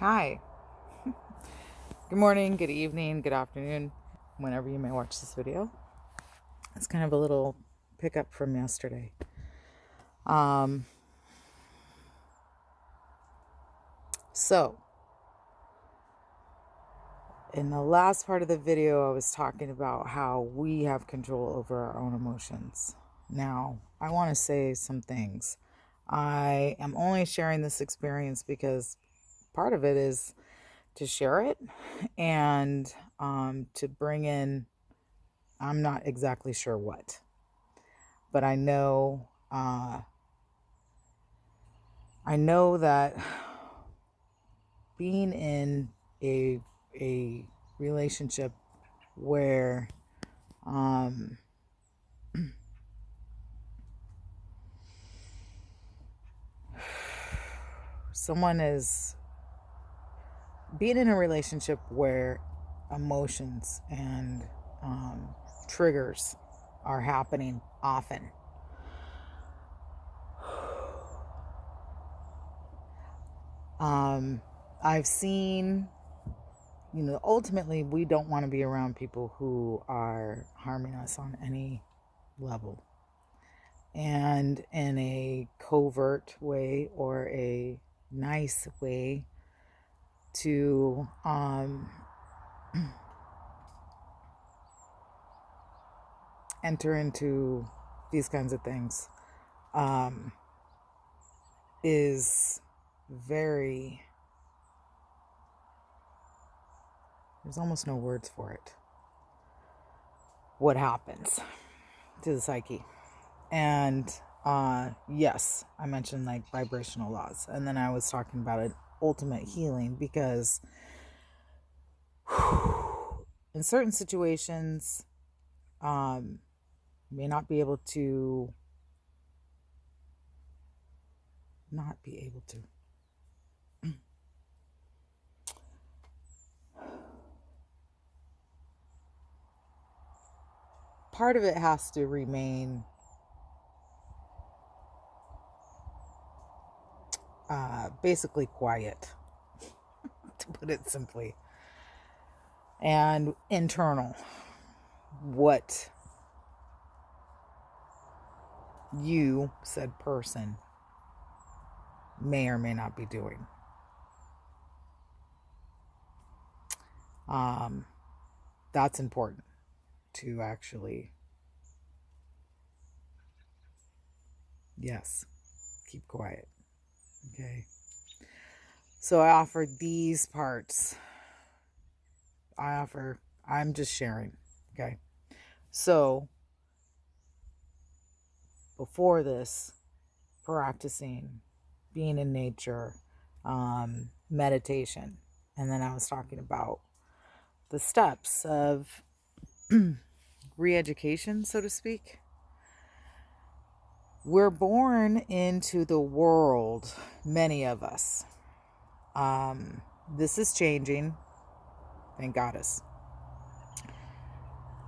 Hi. Good morning, good evening, good afternoon, whenever you may watch this video. It's kind of a little pickup from yesterday. Um, so, in the last part of the video, I was talking about how we have control over our own emotions. Now, I want to say some things. I am only sharing this experience because part of it is to share it and to bring in, I'm not exactly sure what. But I know that being in a relationship where someone is being in a relationship where emotions and triggers are happening often. I've seen, ultimately, we don't want to be around people who are harming us on any level. And in a covert way or a nice way to enter into these kinds of things is very, there's almost no words for it. What happens to the psyche. And yes, I mentioned like vibrational laws. And then I was talking about an ultimate healing because in certain situations, may not be able to part of it has to remain basically quiet, to put it simply, and internal. What you, said person, may or may not be doing. That's important to actually, yes, keep quiet. Okay. So I offer these parts. I'm just sharing. Okay. So before this, practicing being in nature, meditation. And then I was talking about the steps of re-education, so to speak. We're born into the world, many of us. This is changing, thank goddess.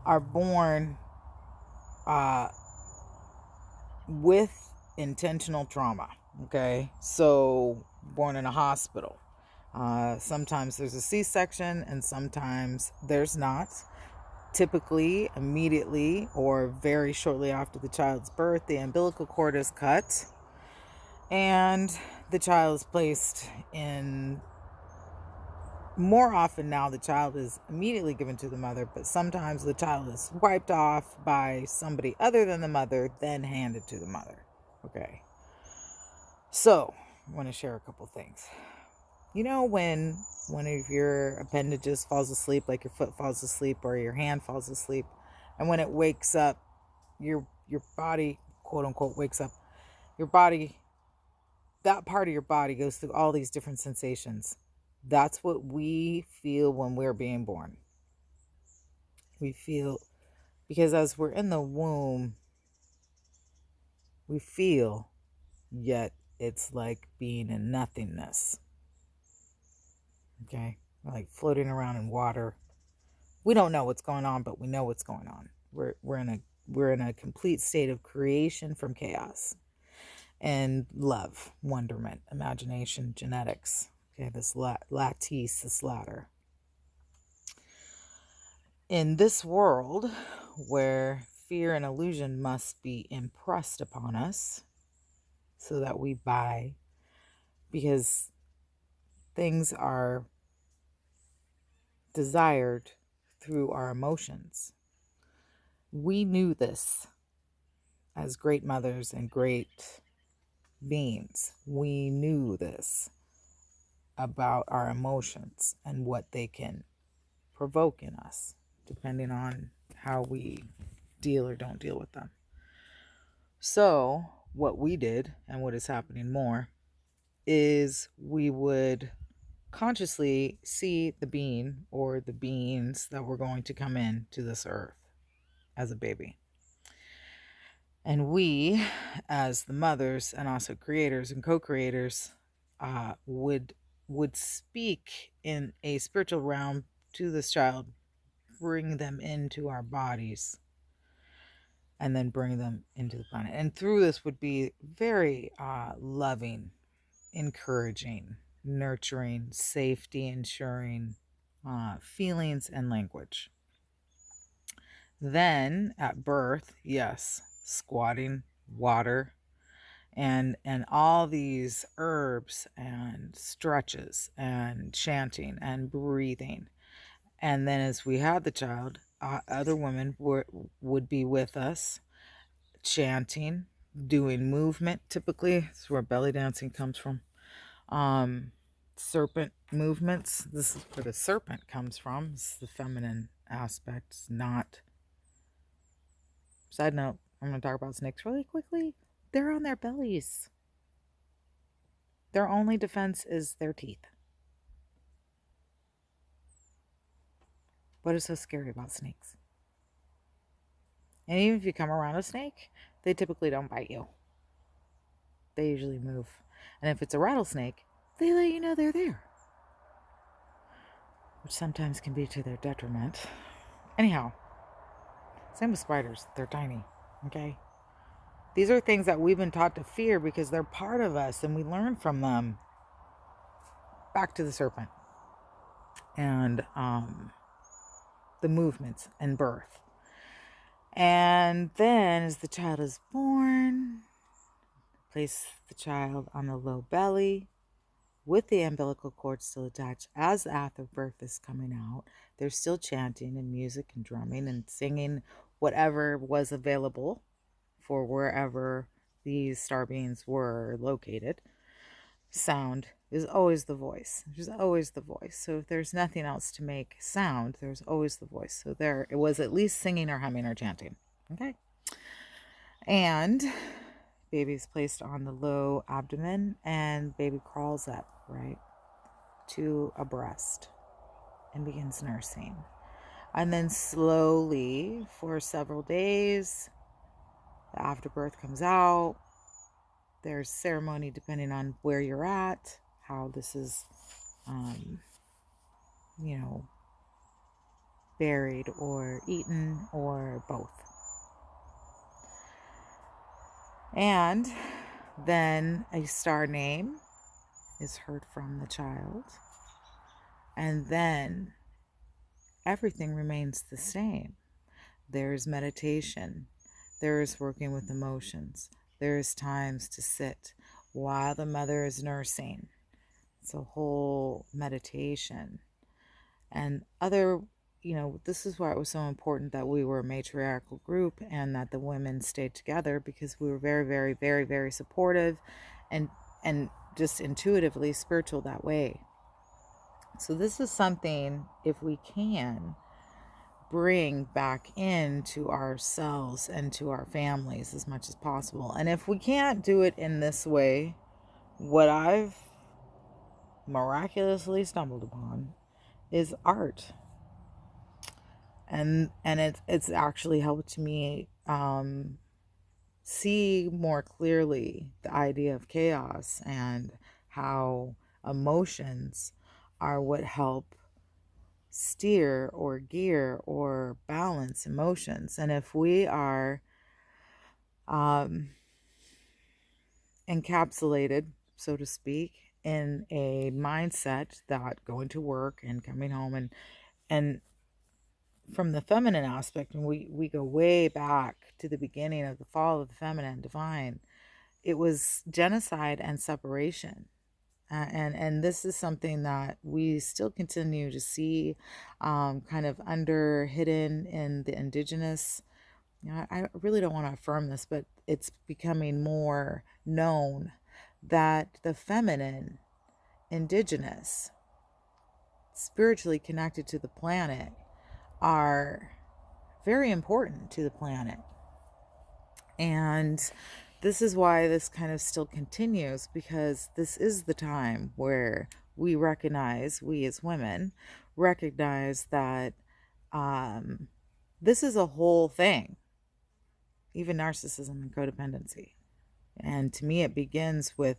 Are born with intentional trauma. Okay, so born in a hospital. Sometimes there's a C-section and sometimes there's not. Typically, immediately or very shortly after the child's birth, the umbilical cord is cut and the child is placed in, more often now the child is immediately given to the mother, but sometimes the child is wiped off by somebody other than the mother, then handed to the mother. Okay. So, I want to share a couple things. You know, when one of your appendages falls asleep, like your foot falls asleep or your hand falls asleep, and when it wakes up, your body, quote unquote, wakes up, your body, that part of your body goes through all these different sensations. That's what we feel when we're being born. We feel, because as we're in the womb, we feel, yet it's like being in nothingness. Okay? We're like floating around in water. We don't know what's going on, but we know what's going on. We're in a complete state of creation from chaos and love, wonderment, imagination, genetics. Okay, this lattice, this ladder. In this world where fear and illusion must be impressed upon us so that we buy, because things are desired through our emotions. We knew this as great mothers and great beings. We knew this about our emotions and what they can provoke in us, depending on how we deal or don't deal with them. So, what we did, and what is happening more, is we would consciously see the being or the beings that were going to come in to this earth as a baby. And we, as the mothers and also creators and co-creators, would speak in a spiritual realm to this child, bring them into our bodies, and then bring them into the planet. And through this would be very loving, encouraging, nurturing, safety ensuring feelings and language. Then at birth, yes, squatting, water, and all these herbs and stretches and chanting and breathing. And then as we had the child, other women would be with us, chanting, doing movement. Typically, this is where belly dancing comes from. Serpent movements. This is where the serpent comes from. It's the feminine aspect. It's not. Side note, I'm going to talk about snakes really quickly. They're on their bellies. Their only defense is their teeth. What is so scary about snakes? And even if you come around a snake, they typically don't bite you. They usually move. And if it's a rattlesnake, they let you know they're there, which sometimes can be to their detriment. Anyhow, same with spiders. They're tiny, okay? These are things that we've been taught to fear because they're part of us and we learn from them. Back to the serpent and the movements and birth. And then as the child is born, place the child on the low belly with the umbilical cord still attached. As the afterbirth is coming out, they're still chanting and music and drumming and singing whatever was available for wherever these star beings were located. Sound is always the voice. There's always the voice. So if there's nothing else to make sound, there's always the voice. So there it was, at least singing or humming or chanting. Okay. And baby's placed on the low abdomen and baby crawls up, right, to a breast and begins nursing. And then slowly for several days, the afterbirth comes out. There's ceremony depending on where you're at, how this is, buried or eaten or both. And then a star name is heard from the child. And then everything remains the same. There's meditation. There is working with emotions. There is times to sit while the mother is nursing. It's a whole meditation. And other, this is why it was so important that we were a matriarchal group and that the women stayed together, because we were very, very, very, very supportive and just intuitively spiritual that way. So this is something, if we can, bring back into ourselves and to our families as much as possible. And if we can't do it in this way, what I've miraculously stumbled upon is art. And it's actually helped me see more clearly the idea of chaos and how emotions are what help steer or gear or balance emotions. And if we are encapsulated, so to speak, in a mindset that going to work and coming home and from the feminine aspect, and we go way back to the beginning of the fall of the feminine divine, it was genocide and separation. And this is something that we still continue to see, kind of under hidden in the indigenous. I really don't want to affirm this, but it's becoming more known that the feminine, indigenous, spiritually connected to the planet, are very important to the planet. And this is why this kind of still continues, because this is the time where we as women recognize that this is a whole thing, even narcissism and codependency. And to me, it begins with,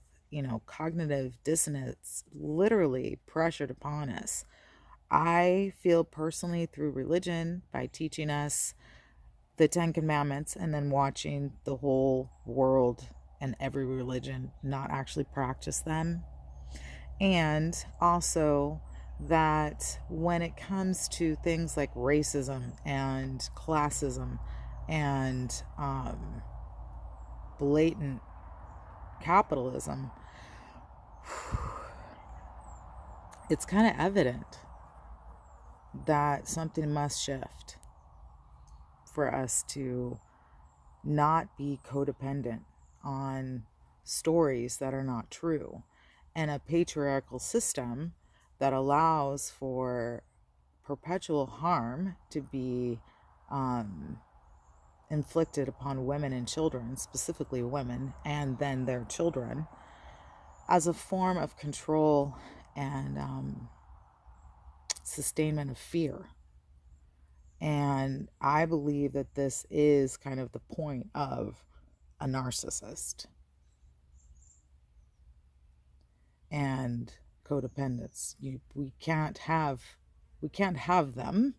cognitive dissonance literally pressured upon us. I feel personally through religion, by teaching us the Ten Commandments and then watching the whole world and every religion not actually practice them. And also that when it comes to things like racism and classism and blatant capitalism, it's kind of evident that something must shift for us to not be codependent on stories that are not true, and a patriarchal system that allows for perpetual harm to be inflicted upon women and children, specifically women, and then their children, as a form of control and sustainment of fear. And I believe that this is kind of the point of a narcissist and codependence. We can't have them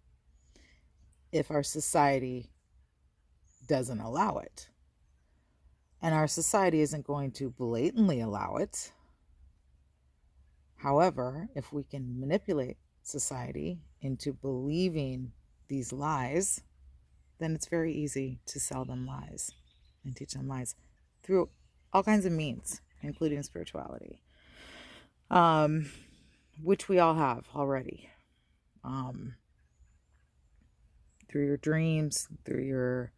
if our society doesn't allow it. And our society isn't going to blatantly allow it. However, if we can manipulate society into believing these lies, then it's very easy to sell them lies and teach them lies through all kinds of means, including spirituality, which we all have already, through your dreams, through your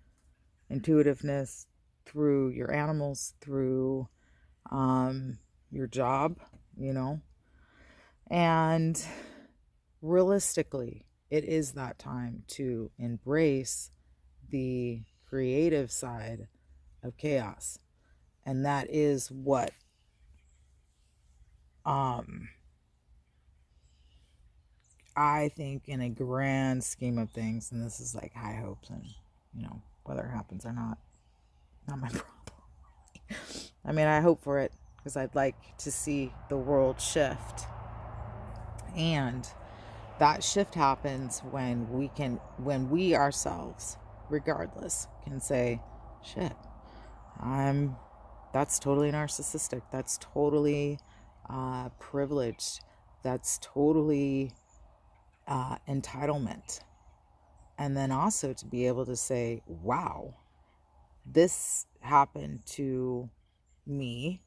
intuitiveness, through your animals, through your job, and realistically, it is that time to embrace the creative side of chaos. And that is what I think, in a grand scheme of things, and this is like high hopes, and whether it happens or not my problem. I mean, I hope for it because I'd like to see the world shift. And that shift happens when we ourselves, regardless, can say, shit, that's totally narcissistic. That's totally privileged. That's totally entitlement. And then also to be able to say, wow, this happened to me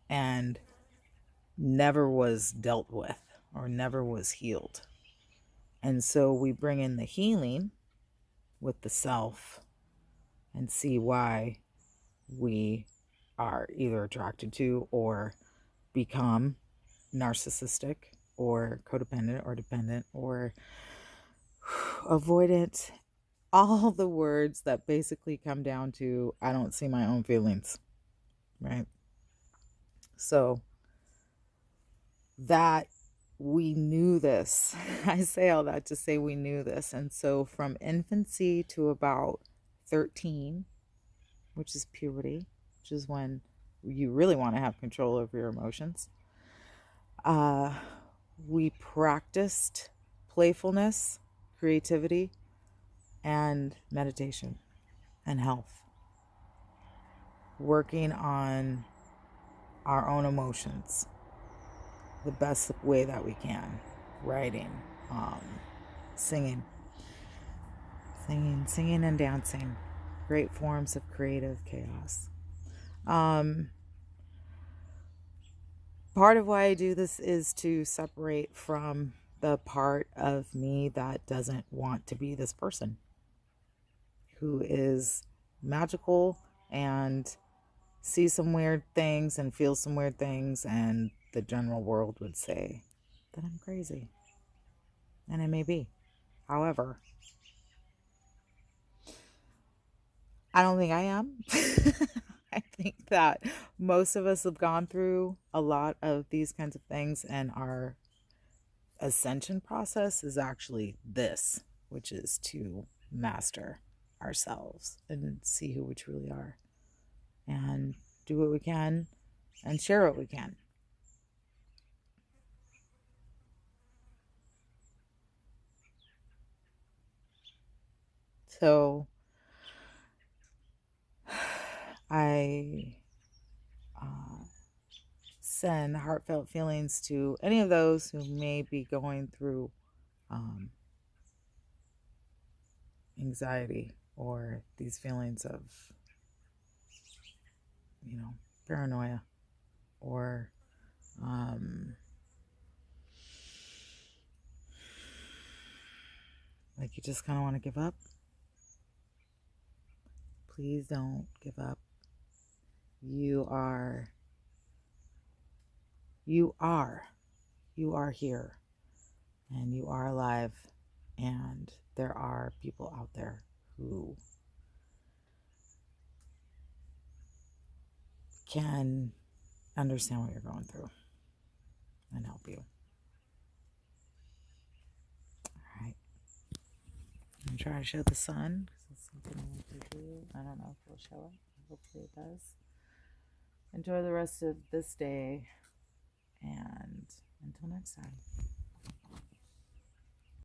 and never was dealt with or never was healed. And so we bring in the healing with the self and see why we are either attracted to or become narcissistic or codependent or dependent or avoidant. All the words that basically come down to, I don't see my own feelings, right? So that we knew this. I say all that to say we knew this. And so from infancy to about 13, which is puberty, which is when you really want to have control over your emotions, we practiced playfulness, creativity, and meditation and health, working on our own emotions the best way that we can. Writing, singing, singing and dancing. Great forms of creative chaos. Part of why I do this is to separate from the part of me that doesn't want to be this person who is magical and sees some weird things and feels some weird things, and the general world would say that I'm crazy. And I may be. However, I don't think I am. I think that most of us have gone through a lot of these kinds of things, and our ascension process is actually this, which is to master ourselves and see who we truly are and do what we can and share what we can. So I send heartfelt feelings to any of those who may be going through anxiety or these feelings of, paranoia or like you just kind of want to give up. Please don't give up. You are here, and you are alive, and there are people out there who can understand what you're going through and help you. All right. I'm trying to show the sun because it's something I want to do. I don't know if it'll show it. Hopefully it does. Enjoy the rest of this day, and until next time.